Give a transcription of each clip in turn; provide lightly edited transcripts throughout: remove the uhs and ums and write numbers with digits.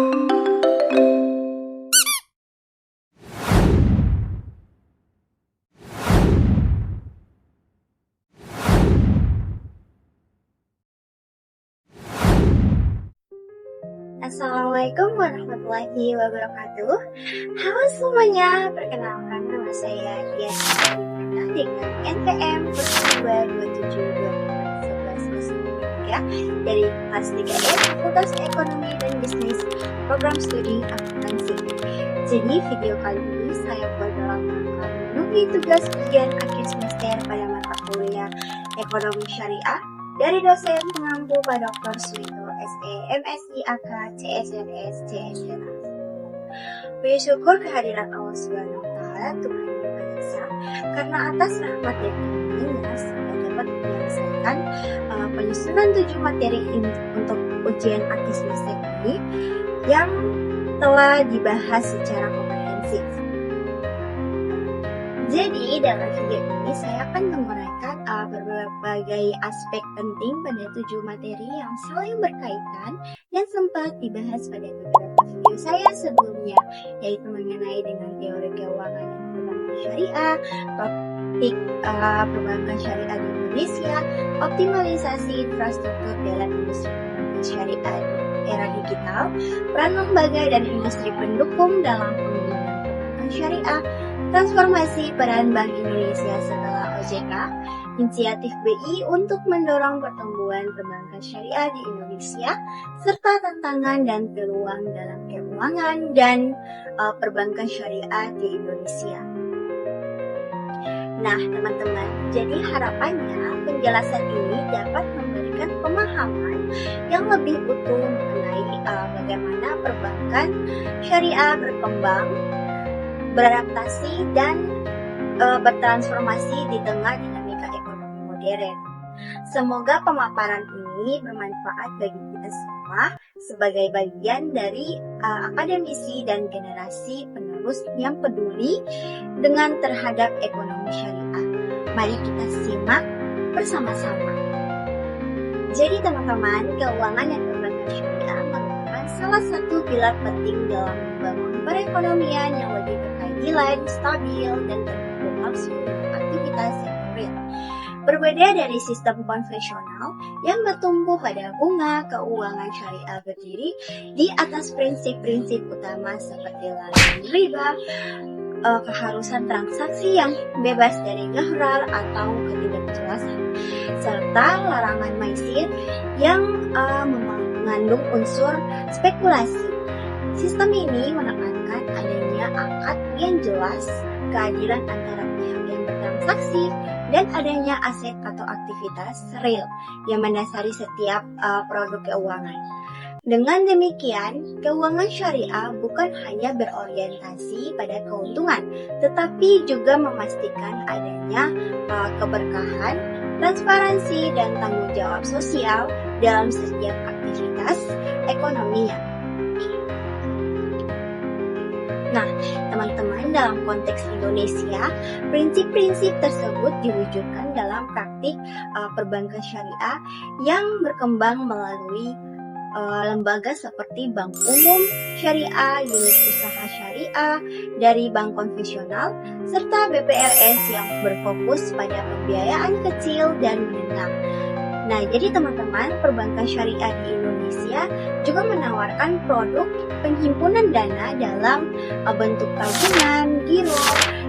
Assalamualaikum warahmatullahi wabarakatuh. Halo semuanya, perkenalkan nama saya Dian dengan NPM 0227 dari kelas 3E Fakultas Ekonomi dan Bisnis Program Studi Akuntansi. Jadi video kali ini saya buat dalam rangka memenuhi tugas ujian akhir semester pada mata kuliah Ekonomi Syariah dari dosen pengampu Pak Dr. Suwito SE, MSI, AK, CSNS, CSNS. Puji syukur kehadiran Allah Subhanahu wa Ta'ala, Tuhan yang Maha Esa, karena atas rahmat dan karunia-Nya saya dapat menyelesaikan penyusunan 7 materi untuk ujian akhir semester ini yang telah dibahas secara komprehensif. Jadi dalam video ini saya akan menguraikan berbagai aspek penting pada 7 materi yang saling berkaitan yang sempat dibahas pada beberapa video saya sebelumnya, yaitu mengenai dengan teori keuangan dan perbankan syariah, topik perbankan syariah di Indonesia, optimalisasi infrastruktur dalam industri perbankan syariah di era digital, peran lembaga dan industri pendukung dalam pengembangan perbankan syariah, transformasi peran Bank Indonesia setelah OJK, inisiatif BI untuk mendorong pertumbuhan perbankan syariah di Indonesia, serta tantangan dan peluang dalam keuangan dan perbankan syariah di Indonesia. Nah, teman-teman, jadi harapannya penjelasan ini dapat memberikan pemahaman yang lebih utuh mengenai bagaimana perbankan syariah berkembang, beradaptasi dan bertransformasi di tengah dinamika ekonomi modern. Semoga pemaparan ini bermanfaat bagi kita semua sebagai bagian dari akademisi dan generasi penerus yang peduli dengan terhadap ekonomi syariah. Mari kita simak bersama-sama. Jadi teman-teman, keuangan dan perbankan syariah merupakan salah satu pilar penting dalam membangun perekonomian yang lebih berkeadilan, stabil, dan terhubung seluruh aktivitas yang real. Berbeda dari sistem konvensional yang bertumbuh pada bunga, keuangan syariah berdiri di atas prinsip-prinsip utama seperti larangan riba, keharusan transaksi yang bebas dari gharar atau ketidakjelasan, serta larangan maisir yang mengandung unsur spekulasi. Sistem ini menekankan adanya akad yang jelas, keadilan antara pihak yang bertransaksi, dan adanya aset atau aktivitas real yang mendasari setiap produk keuangan. Dengan demikian, keuangan syariah bukan hanya berorientasi pada keuntungan, tetapi juga memastikan adanya keberkahan, transparansi, dan tanggung jawab sosial dalam setiap aktivitas ekonominya. Nah, teman-teman, dalam konteks Indonesia, prinsip-prinsip tersebut diwujudkan dalam praktik perbankan syariah yang berkembang melalui lembaga seperti Bank Umum Syariah, unit usaha syariah dari bank konvensional, serta BPRS yang berfokus pada pembiayaan kecil dan menengah. Nah, jadi teman-teman, perbankan syariah di Indonesia juga menawarkan produk penghimpunan dana dalam bentuk tabungan, giro,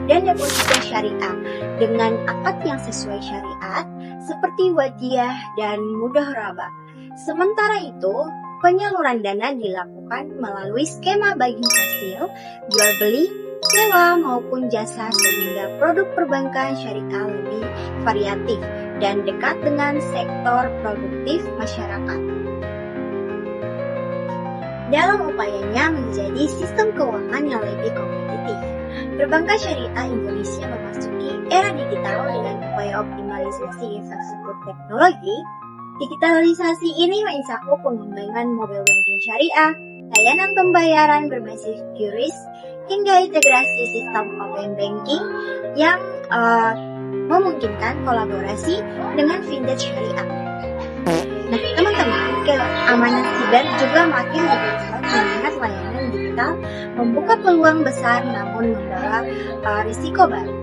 dan deposito syariah dengan akad yang sesuai syariat seperti wadiah dan mudharabah. Sementara itu, penyaluran dana dilakukan melalui skema bagi hasil, jual beli, sewa maupun jasa sehingga produk perbankan syariah lebih variatif dan dekat dengan sektor produktif masyarakat. Dalam upayanya menjadi sistem keuangan yang lebih kompetitif, perbankan syariah Indonesia memasuki era digital dengan upaya optimalisasi infrastruktur teknologi. Digitalisasi ini mencakup pengembangan mobile banking syariah, layanan pembayaran berbasis QRIS, hingga integrasi sistem open banking yang memungkinkan kolaborasi dengan fintech syariah. Nah, teman-teman, keamanan siber juga makin diperkuat mengingat layanan digital membuka peluang besar namun membawa risiko baru.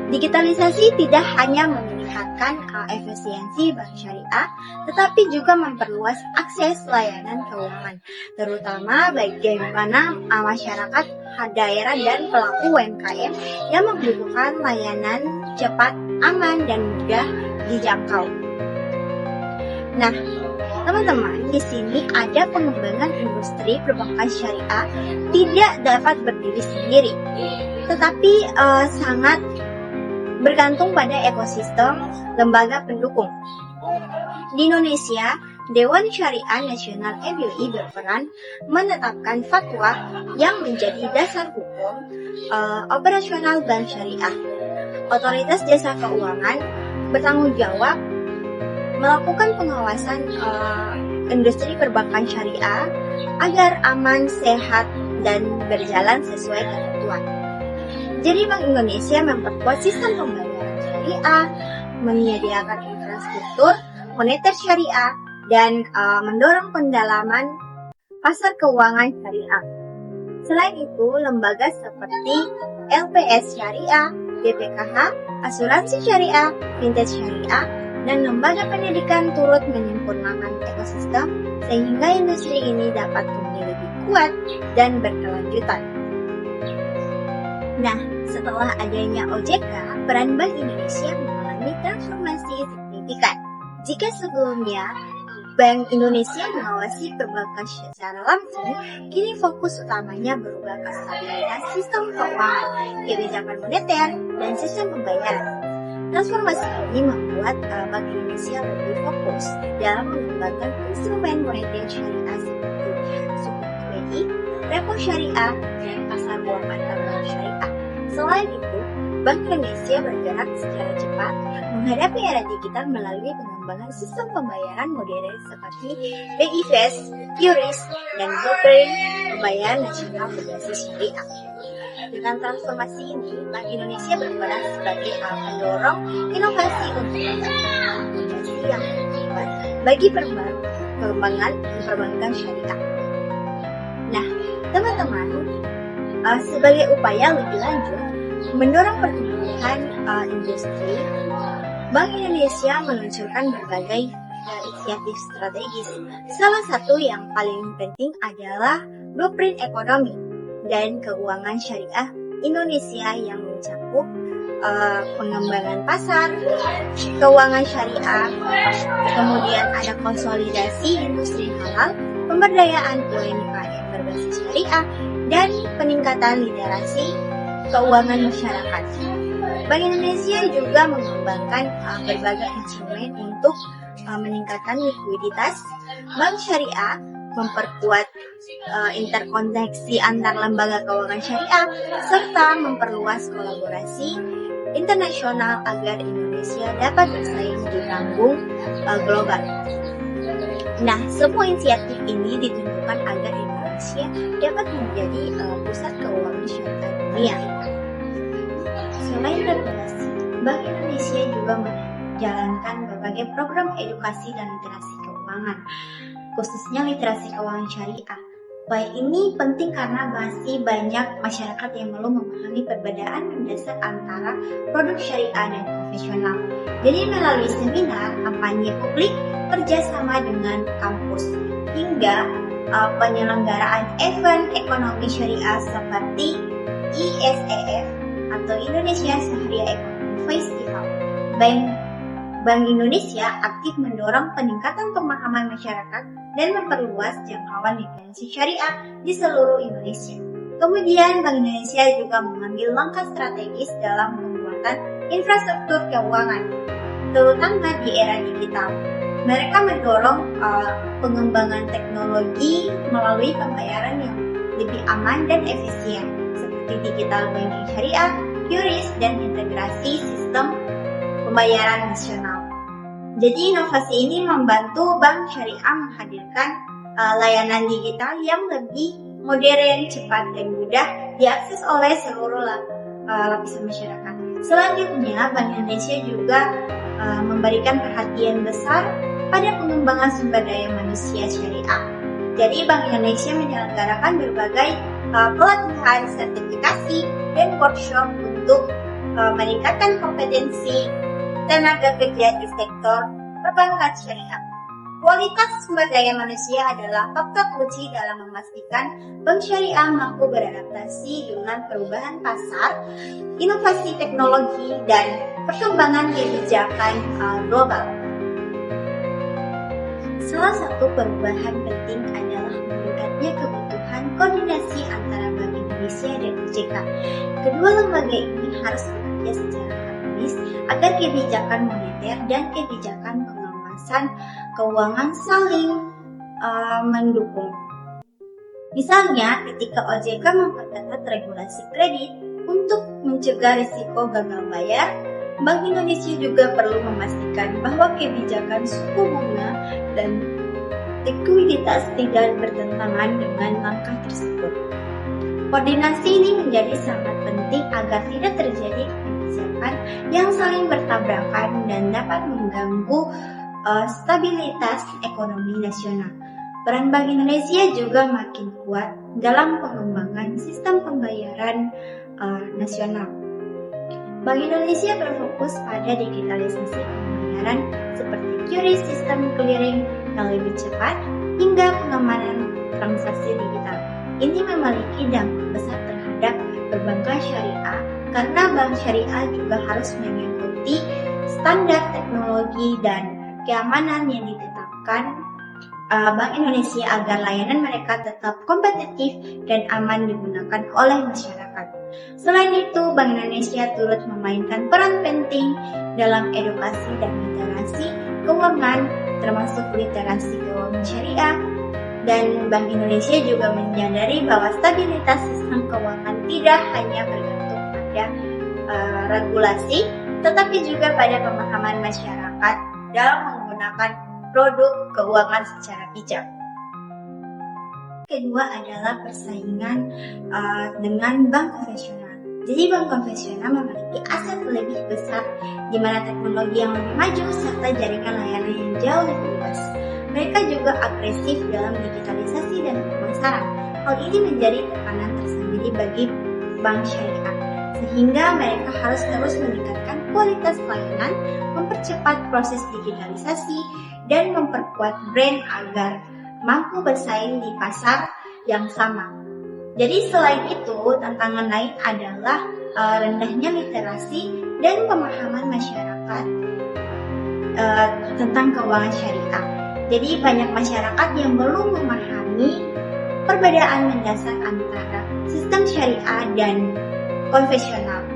Digitalisasi tidak hanya meningkatkan efisiensi bank syariah, tetapi juga memperluas akses layanan keuangan, terutama bagaimana masyarakat daerah dan pelaku UMKM yang membutuhkan layanan cepat, aman, dan mudah dijangkau. Nah, teman-teman, di sini ada pengembangan industri perbankan syariah tidak dapat berdiri sendiri, tetapi sangat bergantung pada ekosistem lembaga pendukung. Di Indonesia, Dewan Syariah Nasional MUI berperan menetapkan fatwa yang menjadi dasar hukum operasional bank syariah. Otoritas jasa keuangan bertanggung jawab melakukan pengawasan industri perbankan syariah agar aman, sehat, dan berjalan sesuai ketentuan. Jadi Bank Indonesia memperkuat sistem pembayaran syariah, menyediakan infrastruktur moneter syariah, dan mendorong pendalaman pasar keuangan syariah. Selain itu, lembaga seperti LPS Syariah, BPKH, Asuransi Syariah, Fintech Syariah, dan lembaga pendidikan turut menyempurnakan ekosistem sehingga industri ini dapat tumbuh lebih kuat dan berkelanjutan. Nah, setelah adanya OJK, peran Bank Indonesia mengalami transformasi signifikan. Jika sebelumnya Bank Indonesia mengawasi perbankan secara langsung, kini fokus utamanya berubah ke stabilitas sistem keuangan, kebijakan moneter, dan sistem pembayaran. Transformasi ini membuat Bank Indonesia lebih fokus dalam mengembangkan instrumen moneter syariah seperti suku BI, repo syariah, dan pasar uang antar bank syariah. Selain itu, Bank Indonesia bergerak secara cepat menghadapi era digital melalui pengembangan sistem pembayaran modern seperti BI Fast, QRIS, dan Blueprint pembayaran nasional berbasis syariah. Dengan transformasi ini, Bank Indonesia berperan sebagai pendorong inovasi untuk aplikasi yang kuat bagi pengembangan perbankan syariah. Nah, teman-teman, sebagai upaya lebih lanjut mendorong pertumbuhan industri, Bank Indonesia meluncurkan berbagai inisiatif strategis. Salah satu yang paling penting adalah Blueprint Ekonomi dan Keuangan Syariah Indonesia yang mencakup pengembangan pasar, keuangan syariah, kemudian ada konsolidasi industri halal, pemberdayaan UMKM berbasis syariah, dan peningkatan literasi keuangan masyarakat. Bank Indonesia juga mengembangkan berbagai instrumen untuk meningkatkan likuiditas bank syariah, memperkuat interkoneksi antar lembaga keuangan syariah, serta memperluas kolaborasi internasional agar Indonesia dapat bersaing di panggung global. Nah, semua inisiatif ini ditunjukkan agar Indonesia dapat menjadi pusat keuangan syariah dunia. Selain regulasi, Bank Indonesia juga menjalankan berbagai program edukasi dan literasi keuangan, khususnya literasi keuangan syariah. Upaya ini penting karena masih banyak masyarakat yang belum memahami perbedaan mendasar antara produk syariah dan konvensional. Jadi melalui seminar, kampanye publik, kerjasama dengan kampus, hingga penyelenggaraan event ekonomi syariah seperti ISEF atau Indonesia Syariah Economic Festival. Bank Indonesia aktif mendorong peningkatan pemahaman masyarakat dan memperluas jangkauan literasi syariah di seluruh Indonesia. Kemudian Bank Indonesia juga mengambil langkah strategis dalam pembuatan infrastruktur keuangan, terutama di era digital. Mereka mendorong pengembangan teknologi melalui pembayaran yang lebih aman dan efisien, seperti digital banking syariah, QRIS, dan integrasi sistem pembayaran nasional. Jadi inovasi ini membantu bank syariah menghadirkan layanan digital yang lebih modern, cepat, dan mudah diakses oleh seluruh lapisan masyarakat. Selanjutnya, Bank Indonesia juga memberikan perhatian besar pada pengembangan sumber daya manusia syariah. Jadi Bank Indonesia menyelenggarakan berbagai pelatihan, sertifikasi, dan workshop untuk meningkatkan kompetensi tenaga kerja di sektor perbankan syariah. Kualitas sumber daya manusia adalah faktor kunci dalam memastikan bank syariah mampu beradaptasi dengan perubahan pasar, inovasi teknologi, dan perkembangan kebijakan global. Salah satu perubahan penting adalah meningkatnya kebutuhan koordinasi antara Bank Indonesia dan OJK. Kedua lembaga ini harus bekerja secara harmonis agar kebijakan moneter dan kebijakan pengawasan keuangan saling mendukung. Misalnya, ketika OJK memperketat regulasi kredit untuk mencegah risiko gagal bayar, Bank Indonesia juga perlu memastikan bahwa kebijakan suku bunga dan likuiditas tidak bertentangan dengan langkah tersebut. Koordinasi ini menjadi sangat penting agar tidak terjadi kebijakan yang saling bertabrakan dan dapat mengganggu stabilitas ekonomi nasional. Peran Bank Indonesia juga makin kuat dalam pengembangan sistem pembayaran nasional. Bank Indonesia berfokus pada digitalisasi pembayaran seperti QRIS sistem clearing yang lebih cepat hingga pengamanan transaksi digital. Ini memiliki dampak besar terhadap perbankan syariah karena bank syariah juga harus mengikuti standar teknologi dan keamanan yang ditetapkan Bank Indonesia agar layanan mereka tetap kompetitif dan aman digunakan oleh masyarakat. Selain itu, Bank Indonesia turut memainkan peran penting dalam edukasi dan literasi keuangan, termasuk literasi keuangan syariah, dan Bank Indonesia juga menyadari bahwa stabilitas sistem keuangan tidak hanya bergantung pada regulasi, tetapi juga pada pemahaman masyarakat dalam menggunakan produk keuangan secara bijak. Kedua adalah persaingan dengan bank konvensional. Jadi bank konvensional memiliki aset lebih besar di mana teknologi yang lebih maju serta jaringan layanan yang jauh lebih luas. Mereka juga agresif dalam digitalisasi dan pemasaran. Hal ini menjadi tekanan tersendiri bagi bank syariah, sehingga mereka harus terus meningkatkan kualitas layanan, mempercepat proses digitalisasi, dan memperkuat brand agar mampu bersaing di pasar yang sama. Jadi selain itu, tantangan lain adalah rendahnya literasi dan pemahaman masyarakat tentang keuangan syariah. Jadi banyak masyarakat yang belum memahami perbedaan mendasar antara sistem syariah dan konvensional,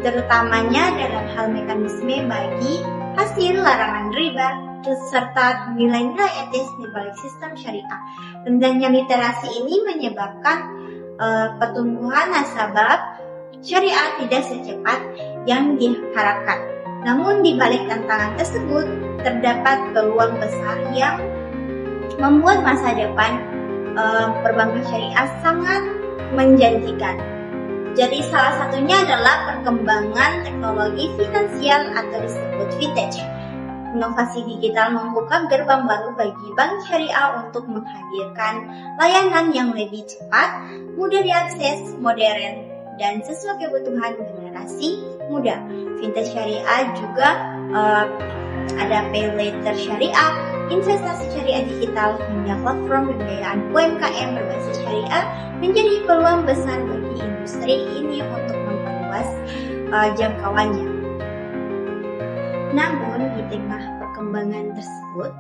terutamanya dalam hal mekanisme bagi hasil larangan riba serta nilai-nilai etis di balik sistem syariah. Rendahnya literasi ini menyebabkan pertumbuhan nasabah syariah tidak secepat yang diharapkan. Namun di balik tantangan tersebut terdapat peluang besar yang membuat masa depan perbankan syariah sangat menjanjikan. Jadi salah satunya adalah perkembangan teknologi finansial atau disebut fintech. Inovasi digital membuka gerbang baru bagi bank syariah untuk menghadirkan layanan yang lebih cepat, mudah diakses, modern, dan sesuai kebutuhan generasi muda. Fintech syariah juga ada pay later syariah, investasi syariah digital, hingga platform pembiayaan UMKM berbasis syariah menjadi peluang besar bagi industri ini untuk memperluas jangkauannya. Namun, di tengah perkembangan tersebut,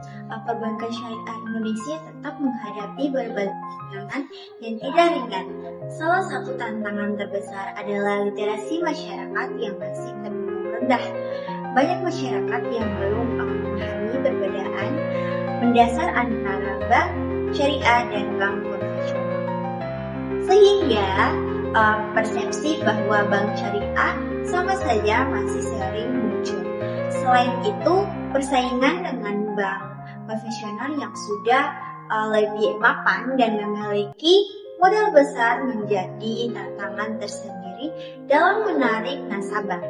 perbankan syariah Indonesia tetap menghadapi berbagai tantangan yang tidak ringan. Salah satu tantangan terbesar adalah literasi masyarakat yang masih tergolong rendah. Banyak masyarakat yang belum memahami perbedaan mendasar antara bank syariah dan bank konvensional. Sehingga persepsi bahwa bank syariah sama saja masih sering muncul. Selain itu, persaingan dengan bank konvensional yang sudah lebih mapan dan memiliki modal besar menjadi tantangan tersendiri dalam menarik nasabah.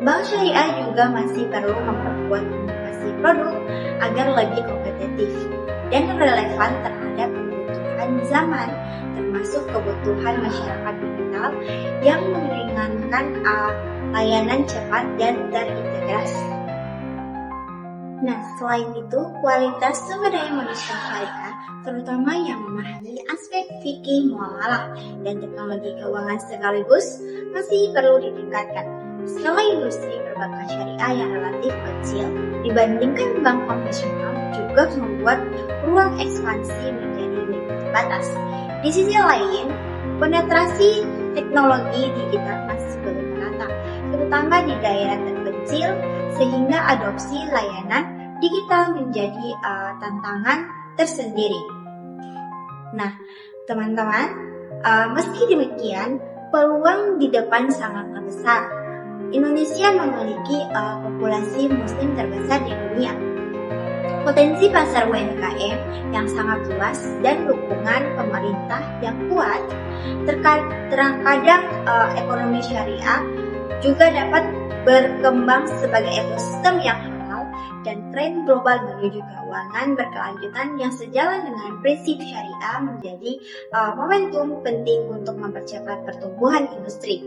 Bank syariah juga masih perlu memperkuat inovasi produk agar lebih kompetitif dan relevan terhadap kebutuhan zaman, termasuk kebutuhan masyarakat digital yang meringankan layanan cepat dan terintegrasi. Nah, selain itu, kualitas sumber daya manusia syariah, terutama yang memahami aspek fikih, muamalah, dan teknologi keuangan sekaligus, masih perlu ditingkatkan. Skala industri perbankan syariah yang relatif kecil dibandingkan bank konvensional juga membuat ruang ekspansi menjadi lebih terbatas. Di sisi lain, penetrasi teknologi digital masih belum merata, terutama di daerah terpencil, sehingga adopsi layanan digital menjadi tantangan tersendiri. Nah, teman-teman, meski demikian, peluang di depan sangatlah besar. Indonesia memiliki populasi muslim terbesar di dunia. Potensi pasar UMKM yang sangat luas dan dukungan pemerintah yang kuat, terkadang ekonomi syariah juga dapat berkembang sebagai ekosistem yang halal dan tren global menuju keuangan berkelanjutan yang sejalan dengan prinsip syariah menjadi momentum penting untuk mempercepat pertumbuhan industri.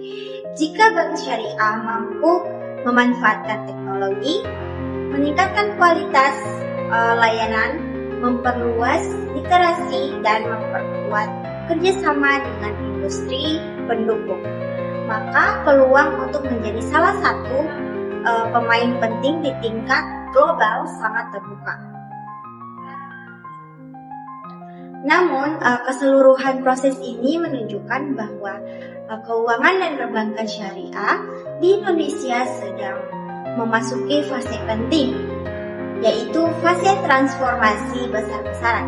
Jika bank syariah mampu memanfaatkan teknologi, meningkatkan kualitas layanan, memperluas literasi, dan memperkuat kerjasama dengan industri pendukung, maka peluang untuk menjadi salah satu pemain penting di tingkat global sangat terbuka. Namun, keseluruhan proses ini menunjukkan bahwa keuangan dan perbankan syariah di Indonesia sedang memasuki fase penting, yaitu fase transformasi besar-besaran.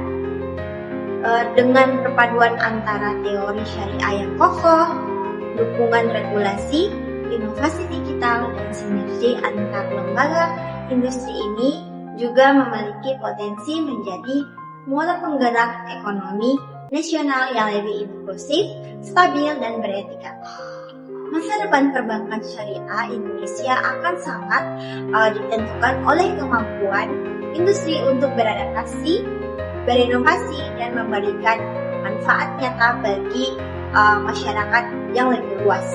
Dengan perpaduan antara teori syariah yang kokoh, dukungan regulasi, inovasi digital, dan sinergi antar lembaga industri ini juga memiliki potensi menjadi motor penggerak ekonomi nasional yang lebih inklusif, stabil, dan beretika. Masa depan perbankan syariah Indonesia akan sangat ditentukan oleh kemampuan industri untuk beradaptasi, berinovasi, dan memberikan manfaat nyata bagi masyarakat yang lebih luas.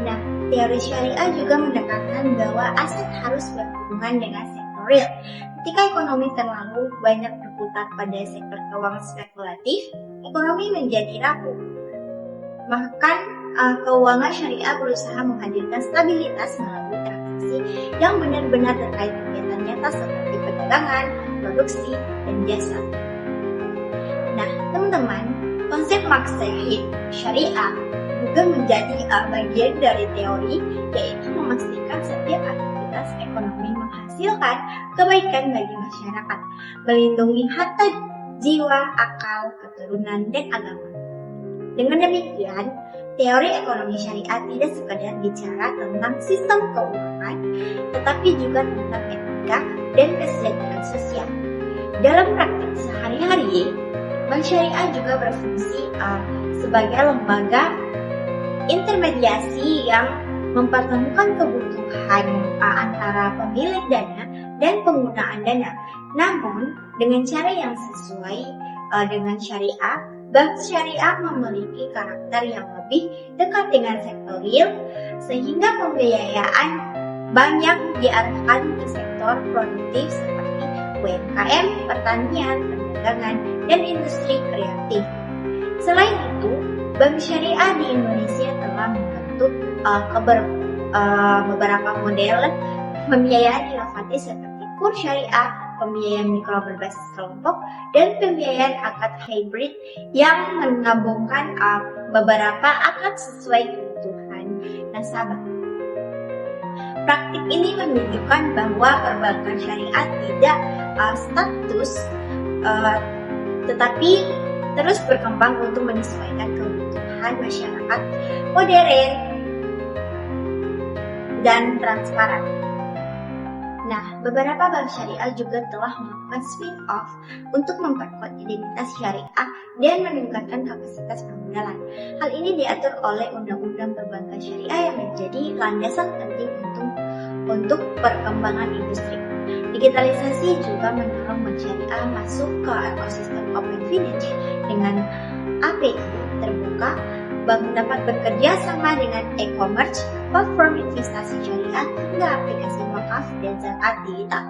Nah, teori syariah juga menekankan bahwa aset harus berhubungan dengan sektor real. Ketika ekonomi terlalu banyak berputar pada sektor keuangan spekulatif, ekonomi menjadi rapuh. Bahkan keuangan syariah berusaha menghadirkan stabilitas melalui transaksi yang benar-benar terkait kegiatan nyata seperti perdagangan, produksi, dan jasa. Nah, teman-teman, konsep maksud syariah juga menjadi bagian dari teori, yaitu memastikan setiap aktivitas ekonomi menghasilkan kebaikan bagi masyarakat, melindungi harta jiwa, akal, keturunan, dan agama. Dengan demikian, teori ekonomi syariah tidak sekadar bicara tentang sistem keuangan, tetapi juga tentang etika dan kesejahteraan sosial. Dalam praktik sehari-hari, bank syariah juga berfungsi sebagai lembaga intermediasi yang mempertemukan kebutuhan antara pemilik dana dan penggunaan dana. Namun, dengan cara yang sesuai dengan syariah, bank syariah memiliki karakter yang lebih dekat dengan sektor real, sehingga pembiayaan banyak diarahkan ke sektor produktif seperti UMKM, pertanian, perdagangan, dan industri kreatif. Selain itu, bank syariah di Indonesia telah membentuk beberapa model pembiayaan inovatif seperti KUR syariah, pembiayaan mikro berbasis kelompok, dan pembiayaan akad hybrid yang menggabungkan beberapa akad sesuai kebutuhan nasabah. Praktik ini menunjukkan bahwa perbankan syariah tidak status, tetapi terus berkembang untuk menyesuaikan kebutuhan masyarakat modern dan transparan. Nah, beberapa bank syariah juga telah melakukan spin-off untuk memperkuat identitas syariah dan meningkatkan kapasitas permodalan. Hal ini diatur oleh Undang-Undang Perbankan Syariah yang menjadi landasan penting untuk perkembangan industri. Digitalisasi juga mendorong bank syariah masuk ke ekosistem open finance. Dengan API terbuka, bank dapat bekerja sama dengan e-commerce, platform investasi syariah, hingga aplikasi wakaf dan zakat digital.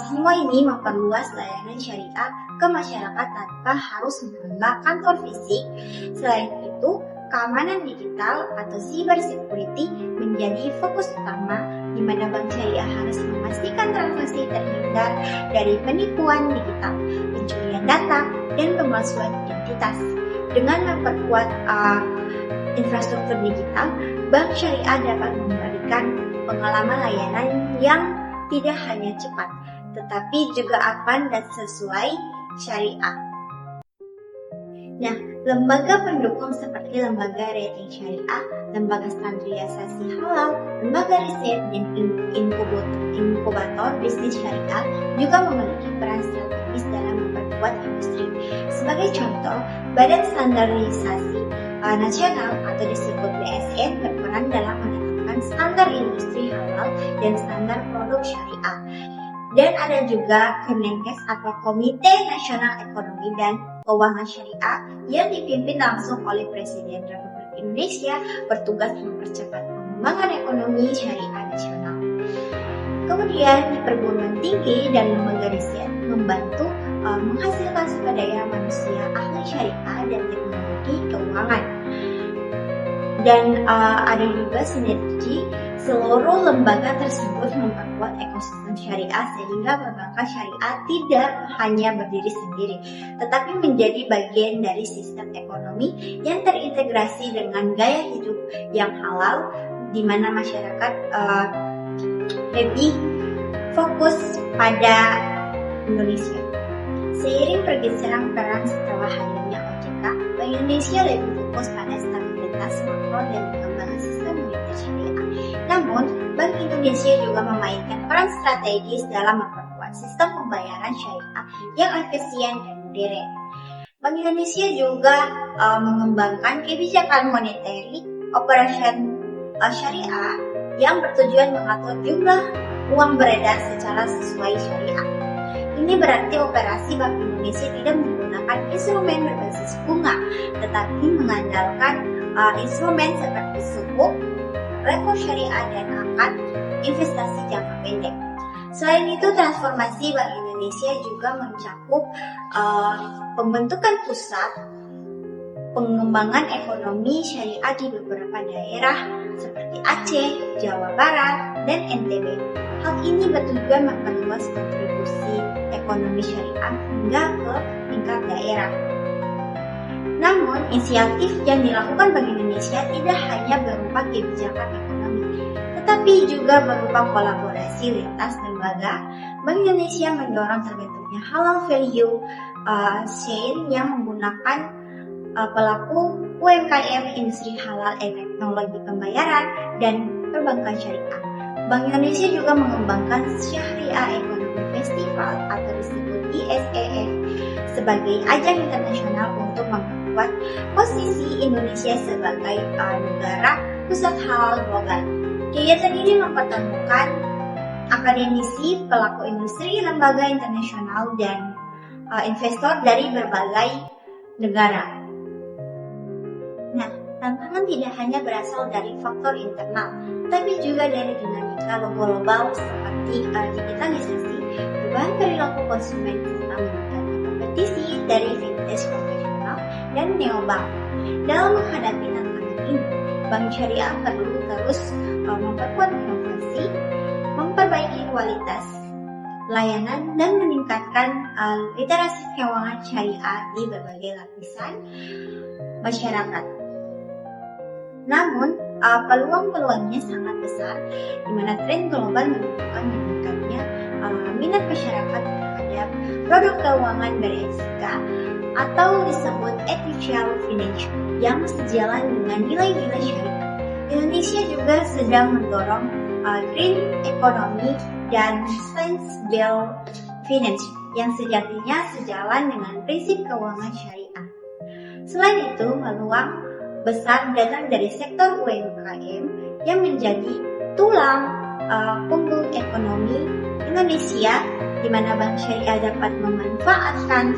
Semua ini memperluas layanan syariah ke masyarakat tanpa harus menambah kantor fisik. Selain itu, keamanan digital atau cyber security menjadi fokus utama, di mana bank syariah harus memastikan transaksi terhindar dari penipuan digital, pencurian data, dan pemalsuan identitas. Dengan memperkuat infrastruktur digital, bank syariah dapat memberikan pengalaman layanan yang tidak hanya cepat, tetapi juga aman dan sesuai syariah. Nah, lembaga pendukung seperti lembaga rating syariah, lembaga standarisasi halal, lembaga riset, dan inkubator bisnis syariah juga memiliki peran strategis dalam memperkuat industri. Sebagai contoh, Badan Standarisasi Nasional atau disebut BSN berperan dalam menetapkan standar industri halal dan standar produk syariah. Dan ada juga Kemenkes atau Komite Nasional Ekonomi dan Keuangan Syariah yang dipimpin langsung oleh Presiden Republik Indonesia, bertugas mempercepat pengembangan ekonomi syariah nasional. Kemudian perguruan tinggi dan lembaga riset membantu menghasilkan sumber daya manusia ahli syariah dan teknologi keuangan. Dan ada juga sinergi seluruh lembaga tersebut memperkuat ekosistem syariah sehingga perbankan syariah tidak hanya berdiri sendiri, tetapi menjadi bagian dari sistem ekonomi yang terintegrasi dengan gaya hidup yang halal, di mana masyarakat lebih fokus pada Indonesia. Seiring pergeseran peran setelah hadirnya OJK, Bank Indonesia lebih fokus pada stabilitas makro dan pengembangan sistem moneter syariah. Namun, Bank Indonesia juga memainkan peran strategis dalam memperkuat sistem pembayaran syariah yang efisien dan modern. Bank Indonesia juga mengembangkan kebijakan monetary operation syariah yang bertujuan mengatur jumlah uang beredar secara sesuai syariah. Ini berarti operasi Bank Indonesia tidak menggunakan instrumen berbasis bunga, tetapi mengandalkan instrumen seperti sukuk, repo syariah, dan akad investasi jangka pendek. Selain itu, transformasi Bank Indonesia juga mencakup pembentukan pusat pengembangan ekonomi syariah di beberapa daerah seperti Aceh, Jawa Barat, dan NTB. Hal ini bertujuan memperluas kontribusi ekonomi syariah hingga ke tingkat daerah. Namun, inisiatif yang dilakukan Bank Indonesia tidak hanya berupa kebijakan ekonomi, tetapi juga berupa kolaborasi lintas lembaga. Bank Indonesia mendorong terbentuknya halal value chain yang menggunakan pelaku UMKM, industri halal, teknologi pembayaran, dan perbankan syariah. Bank Indonesia juga mengembangkan Syariah Economy Festival atau disebut ISEF sebagai ajang internasional untuk memperkuat posisi Indonesia sebagai negara pusat halal global. Kegiatan ini mempertemukan akademisi, pelaku industri, lembaga internasional, dan investor dari berbagai negara. Nah, tantangan tidak hanya berasal dari faktor internal, tapi juga dari dinamika global seperti digitalisasi, perubahan perilaku konsumen, serta meningkatnya kompetisi dari fintech konvensional dan neobank. Dalam menghadapi tantangan ini, Bank Syariah perlu terus memperkuat inovasi, memperbaiki kualitas layanan, dan meningkatkan literasi keuangan syariah di berbagai lapisan masyarakat. Namun, peluang-peluangnya sangat besar, di mana tren global menunjukkan meningkatnya minat masyarakat terhadap produk keuangan beretika atau disebut ethical finance yang sejalan dengan nilai-nilai syariah. Indonesia juga sedang mendorong green economy dan science-based finance yang sejatinya sejalan dengan prinsip keuangan syariah. Selain itu, peluang besar datang dari sektor UMKM yang menjadi tulang punggung ekonomi Indonesia, di mana bank syariah dapat memanfaatkan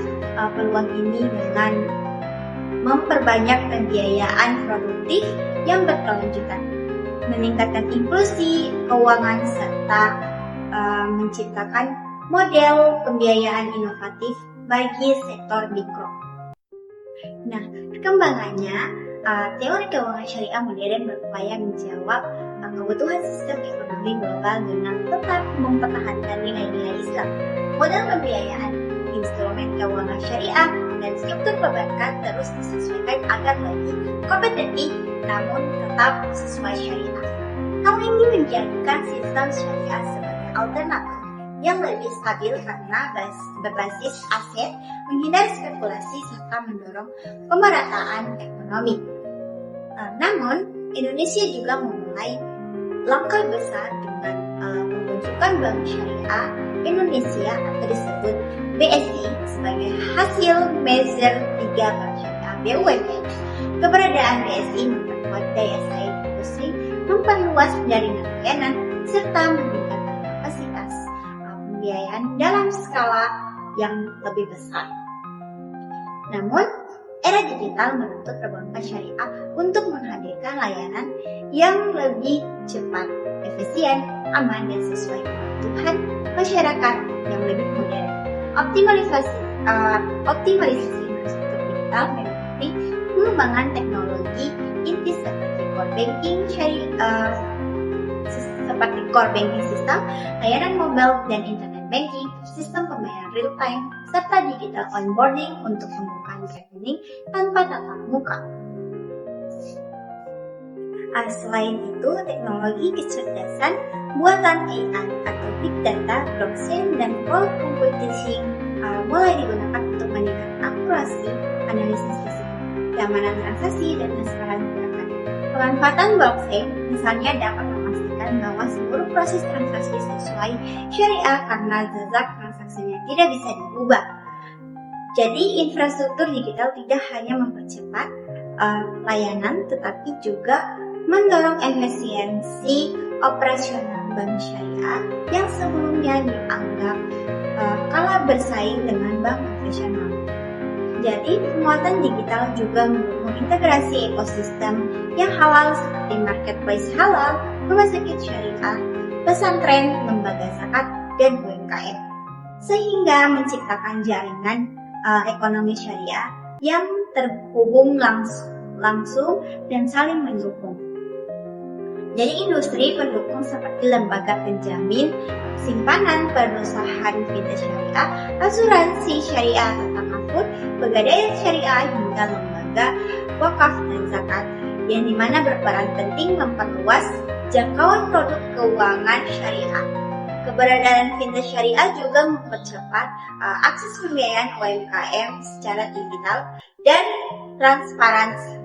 peluang ini dengan memperbanyak pembiayaan produktif yang berkelanjutan, meningkatkan inklusi keuangan, serta menciptakan model pembiayaan inovatif bagi sektor mikro. Nah, perkembangannya, teori keuangan syariah modern berupaya menjawab kebutuhan sistem ekonomi global dengan tetap mempertahankan nilai-nilai Islam. Model pembiayaan, instrumen keuangan syariah, dan struktur perbankan terus disesuaikan agar lebih kompetitif namun tetap sesuai syariah. Hal ini menjadikan sistem syariah sebagai alternatif yang lebih stabil karena berbasis aset, menghindari spekulasi, serta mendorong pemerataan ekonomi. Namun, Indonesia juga memulai langkah besar dengan pembentukan Bank Syariah Indonesia atau disebut BSI sebagai hasil merger 3 Bank Syariah BUMN. Keberadaan BSI memperkuat daya saing industri, memperluas jaringan layanan, serta meningkatkan kapasitas pembiayaan dalam skala yang lebih besar. Namun, era digital menuntut perbankan syariah untuk menghadirkan layanan yang lebih cepat, efisien, aman, dan sesuai kebutuhan masyarakat yang lebih modern. Optimalisasi infrastruktur digital meliputi pengembangan teknologi inti seperti core banking system, layanan mobile dan internet banking, sistem pembayaran real time, serta digital onboarding untuk membuka rekening tanpa tatap muka. Selain itu, teknologi kecerdasan buatan AI atau big data, blockchain, dan cloud computing mulai digunakan untuk meningkatkan akurasi, analisis risiko, keamanan transaksi, dan transparansi gerakan. Pemanfaatan blockchain misalnya dapat memastikan bahwa seluruh proses transaksi sesuai syariah karena zazak transaksinya tidak bisa diubah. Jadi infrastruktur digital tidak hanya mempercepat layanan, tetapi juga mendorong efisiensi operasional bank syariah yang sebelumnya dianggap kalah bersaing dengan bank konvensional. Jadi, penguatan digital juga mendukung integrasi ekosistem yang halal seperti marketplace halal, rumah sakit syariah, pesantren, lembaga zakat, dan UMKM, sehingga menciptakan jaringan ekonomi syariah yang terhubung langsung dan saling mendukung. Jadi industri pendukung seperti lembaga penjamin, simpanan, perusahaan fintech syariah, asuransi syariah atau takaful, pegadaian syariah hingga lembaga wakaf dan zakat, yang dimana berperan penting memperluas jangkauan produk keuangan syariah. Keberadaan fintech syariah juga mempercepat akses pembiayaan UMKM secara digital dan transparansi.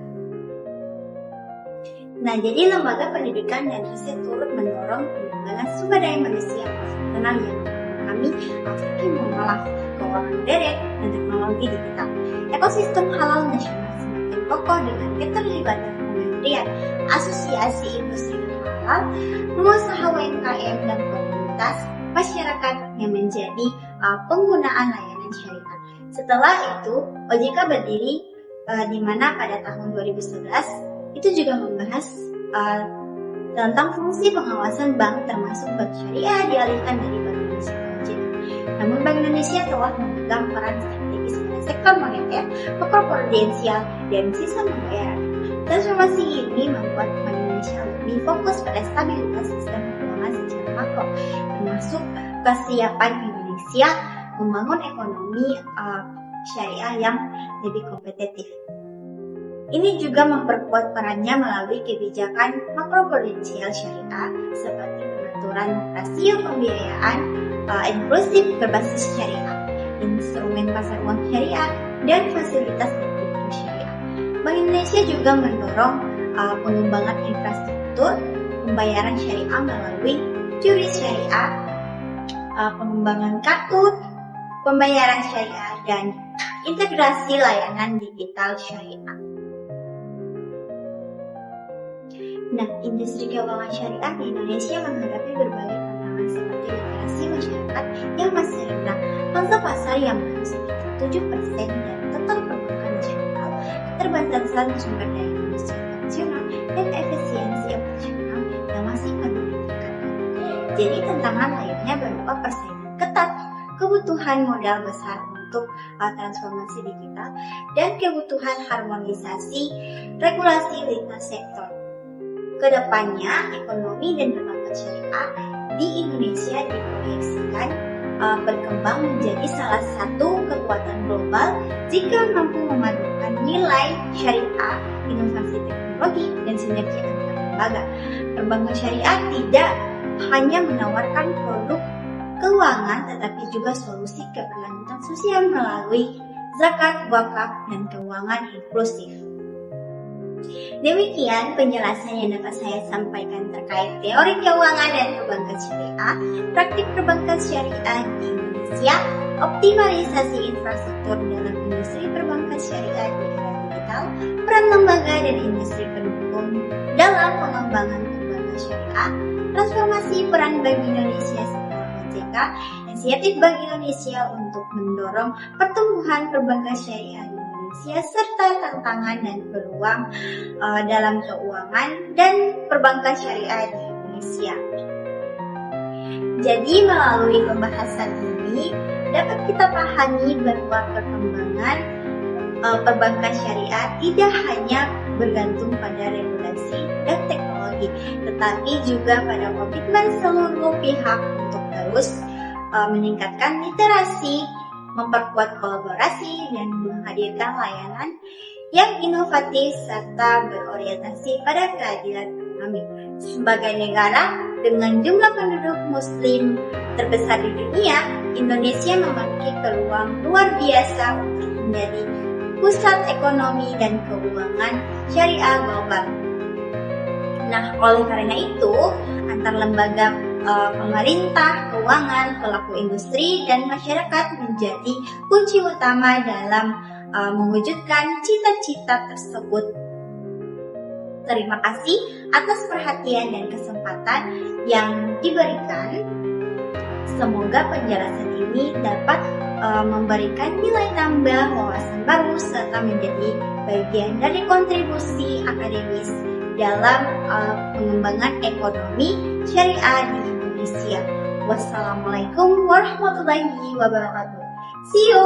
Nah, jadi lembaga pendidikan dan riset turut mendorong pengembangan sumber daya manusia profesional yang memahami fikih mengolah keuangan modern dan teknologi digital. Ekosistem halal nasional semakin kokoh dengan keterlibatan kementerian, asosiasi industri halal, pengusaha UMKM dan komunitas masyarakat yang menjadi penggunaan layanan syariah. Setelah itu, OJK berdiri di mana pada tahun 2011 itu juga membahas tentang fungsi pengawasan bank termasuk bank syariah dialihkan dari Bank Indonesia ke OJK. Namun Bank Indonesia telah memegang peran strategis pada sektor moneter, makroprudensial, dan sistem pembayaran. Transformasi ini membuat Bank Indonesia lebih fokus pada stabilitas sistem keuangan secara makro, termasuk kesiapan Indonesia membangun ekonomi syariah yang lebih kompetitif. Ini juga memperkuat perannya melalui kebijakan makroprudensial syariah seperti pengaturan rasio pembiayaan inklusif berbasis syariah, instrumen pasar uang syariah, dan fasilitas likuiditas syariah. Bank Indonesia juga mendorong pengembangan infrastruktur pembayaran syariah melalui QRIS syariah, pengembangan kartu pembayaran syariah, dan integrasi layanan digital syariah. Nah, industri keuangan syariah di Indonesia menghadapi berbagai tantangan perkembangan seperti literasi masyarakat yang masih rendah, pangsa pasar yang baru sekitar 7% dan total perbankan nasional, keterbatasan sumber daya manusia operasional dan efisiensi operasional yang masih perlu ditingkatkan. Jadi tantangan lainnya berupa persaingan ketat, kebutuhan modal besar untuk transformasi digital, dan kebutuhan harmonisasi regulasi lintas sektor. Kedepannya, ekonomi dan perbankan syariah di Indonesia diproyeksikan berkembang menjadi salah satu kekuatan global jika mampu memadukan nilai syariah, inovasi teknologi, dan sinergi antar lembaga. Perbankan syariah tidak hanya menawarkan produk keuangan, tetapi juga solusi keberlanjutan sosial melalui zakat, wakaf, dan keuangan inklusif. Demikian penjelasan yang dapat saya sampaikan terkait teori keuangan dan perbankan syariah, praktik perbankan syariah di Indonesia, optimalisasi infrastruktur dalam industri perbankan syariah di era digital, peran lembaga dan industri pendukung dalam pengembangan perbankan syariah, transformasi peran Bank Indonesia setelah OJK, inisiatif Bank Indonesia untuk mendorong pertumbuhan perbankan syariah di Indonesia, serta tantangan dan peluang dalam keuangan dan perbankan syariah di Indonesia. Jadi melalui pembahasan ini dapat kita pahami bahwa perkembangan perbankan syariah tidak hanya bergantung pada regulasi dan teknologi, tetapi juga pada komitmen seluruh pihak untuk terus meningkatkan literasi, memperkuat kolaborasi, dan menghadirkan layanan yang inovatif serta berorientasi pada keadilan ekonomi. Sebagai negara dengan jumlah penduduk muslim terbesar di dunia, Indonesia memiliki peluang luar biasa untuk menjadi pusat ekonomi dan keuangan syariah global. Nah, oleh karena itu, antar lembaga pemerintah, keuangan, pelaku industri, dan masyarakat menjadi kunci utama dalam mewujudkan cita-cita tersebut. Terima kasih atas perhatian dan kesempatan yang diberikan. Semoga penjelasan ini dapat memberikan nilai tambah, wawasan baru, serta menjadi bagian dari kontribusi akademis dalam pengembangan ekonomi syariah di Indonesia. Wassalamualaikum warahmatullahi wabarakatuh. See you!